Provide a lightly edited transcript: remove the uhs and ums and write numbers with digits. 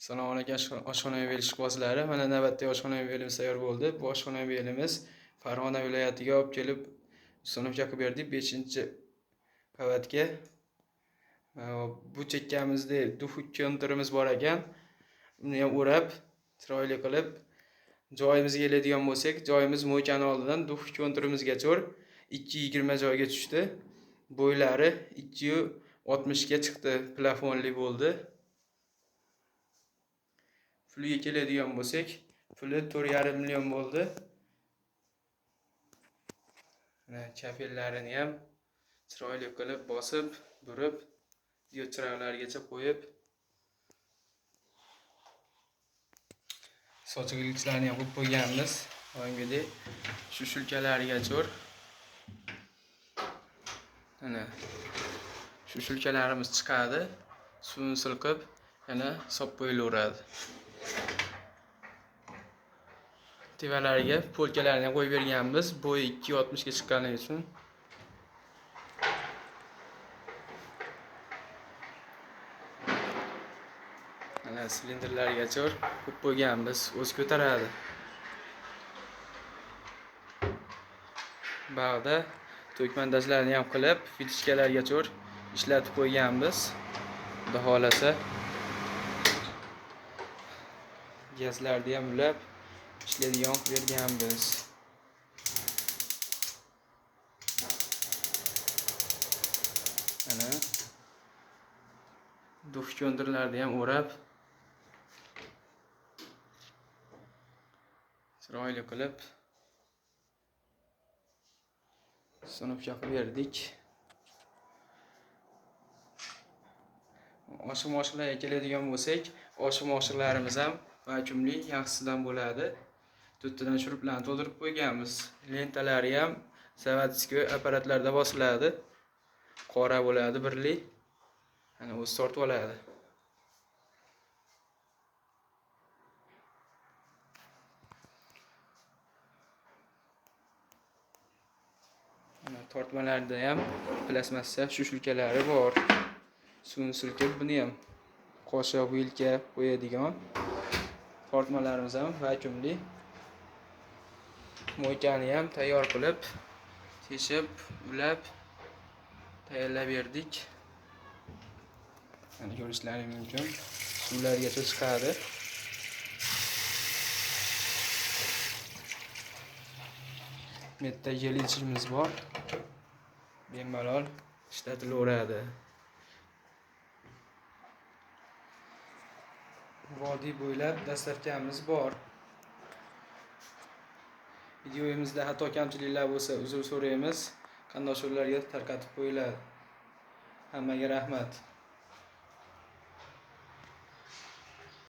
Assalomu alaykum oshxona yo'l ishqibozlari. Mana navbatdagi oshxona yo'limiz tayyor bo'ldi. Bu oshxona yo'limiz Farg'ona viloyatiga olib kelib ustanov yoqib berdik 5-qavatga. Bu chekkamizda duf kontimiz bor ekan. Uni ham o'rab, chiroyli qilib joyimizga keladigan bo'lsak, joyimiz mo'ykani oldidan duf kontimizgacha 220 joyga tushdi. Bo'ylari 260 ga chiqdi, plafonli bo'ldi. Puliga keladigan bo'lsak, puli 4,5 million bo'ldi. Mana kafellarini ham chiroyli qilib bosib, burib, diod chiroqlarigacha qo'yib, sochiqliklarni ham qo'yib qo'yganmiz. Doimgidek shu shulkalarigacha. Mana shu shulkalarimiz chiqadi. Suvni silqib, yana sop qo'yilaveradi. Tevalariga polkalarni qo'yib berganmiz, bo'yi 260 ga chiqqanligi uchun. Mana silindrlarigacha qo'yib qo'yganmiz, o'z ko'taradi. Bag'da to'kmandajlarni ham qilib, fitichkalargacha ishlatib qo'yganmiz. Xudo xolasa gazlarni ham ulab ishlaydigan qilib berganmiz. Mana duf kondirlarni ham o'rab chiroyli qilib sinib yoqib berdik. Oshib-moshlarga keladigan bo'lsak, oshib-moshlarimiz ham vakuumli yaxshisidan bo'ladi. To'rttadan shuruplarni to'ldirib qo'yganmiz. Lentalari ham Savatskoy apparatlarda bosiladi. Qora bo'ladi birli. Ana o'zi tortib oladi. Mana tortmalarda ham plastmassa shulkalari bor. Suvni silkib, buni ham qoshiq, vilka qo'yadigan tortmalarimiz ham vakuumli. Mo'ykani ham tayyor qilib, teshib, ulab tayyorlab berdik. Mana ko'rishlaringiz mumkin. Suvlargacha chiqadi. Bitta yel ichimiz bor. Bemalol ishlatilaveradi. Vodiy bo'ylab dastavkamiz bor. Videomizda xato kamchiliklar bo'lsa uzr so'raymiz. Qandoshlarga tarqatib qo'yiladi. Hammaga rahmat.